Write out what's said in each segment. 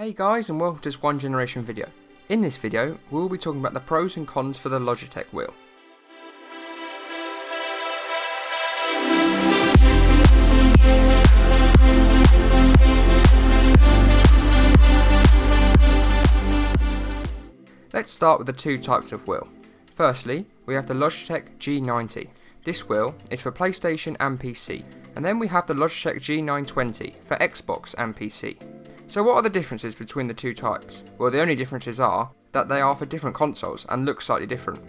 Hey guys, and welcome to this One Generation video. In this video, we'll be talking about the pros and cons for the Logitech wheel. Let's start with the two types of wheel. Firstly, we have the Logitech G90. This wheel is for PlayStation and PC. And then we have the Logitech G920 for Xbox and PC. So what are the differences between the two types? Well, the only differences are that they are for different consoles and look slightly different.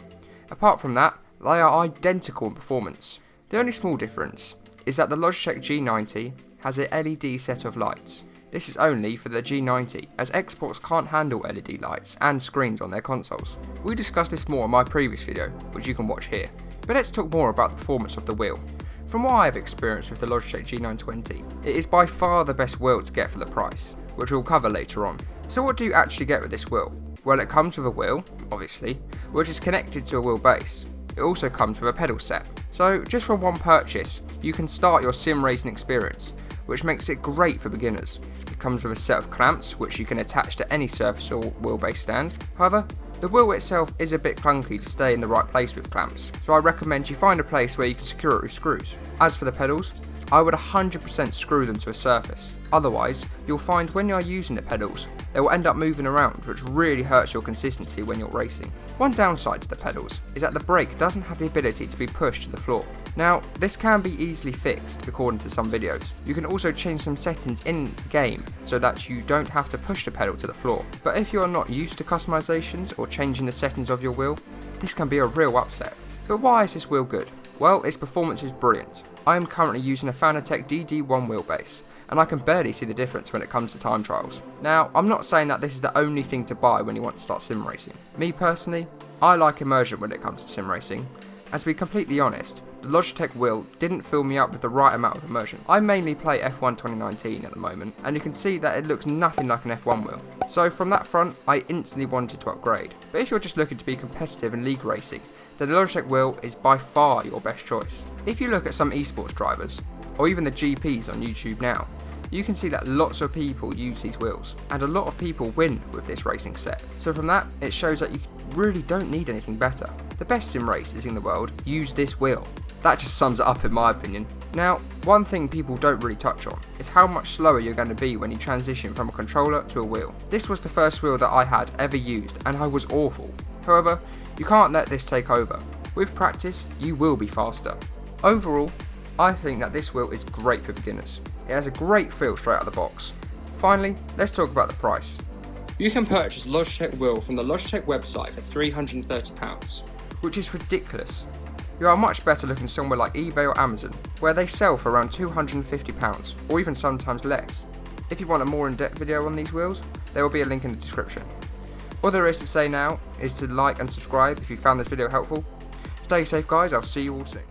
Apart from that, they are identical in performance. The only small difference is that the Logitech G90 has a LED set of lights. This is only for the G90, as Xbox can't handle LED lights and screens on their consoles. We discussed this more in my previous video, which you can watch here. But let's talk more about the performance of the wheel. From what I have experienced with the Logitech G920, it is by far the best wheel to get for the price, which we'll cover later on. So what do you actually get with this wheel? Well, it comes with a wheel, obviously, which is connected to a wheel base. It also comes with a pedal set. So just from one purchase, you can start your sim racing experience, which makes it great for beginners. It comes with a set of clamps, which you can attach to any surface or wheelbase stand. However, the wheel itself is a bit clunky to stay in the right place with clamps, so I recommend you find a place where you can secure it with screws. As for the pedals, I would 100% screw them to a surface. Otherwise, you'll find when you're using the pedals, they will end up moving around, which really hurts your consistency when you're racing. One downside to the pedals is that the brake doesn't have the ability to be pushed to the floor. Now, this can be easily fixed according to some videos. You can also change some settings in game so that you don't have to push the pedal to the floor. But if you are not used to customizations or changing the settings of your wheel, this can be a real upset. But why is this wheel good? Well, its performance is brilliant. I am currently using a Fanatec DD1 wheelbase, and I can barely see the difference when it comes to time trials. Now, I'm not saying that this is the only thing to buy when you want to start sim racing. Me personally, I like immersion when it comes to sim racing. And to be completely honest, the Logitech wheel didn't fill me up with the right amount of immersion. I mainly play F1 2019 at the moment, and you can see that it looks nothing like an F1 wheel. So from that front, I instantly wanted to upgrade. But if you're just looking to be competitive in league racing, then the Logitech wheel is by far your best choice. If you look at some esports drivers, or even the GPs on YouTube now, you can see that lots of people use these wheels, and a lot of people win with this racing set. So from that, it shows that you really don't need anything better. The best sim racers in the world use this wheel. That just sums it up in my opinion. Now, one thing people don't really touch on is how much slower you're going to be when you transition from a controller to a wheel. This was the first wheel that I had ever used, and I was awful. However, you can't let this take over. With practice, you will be faster. Overall, I think that this wheel is great for beginners. It has a great feel straight out of the box. Finally, let's talk about the price. You can purchase Logitech wheel from the Logitech website for £330, which is ridiculous. You are much better looking somewhere like eBay or Amazon, where they sell for around £250, or even sometimes less. If you want a more in-depth video on these wheels, there will be a link in the description. All there is to say now is to like and subscribe if you found this video helpful. Stay safe guys, I'll see you all soon.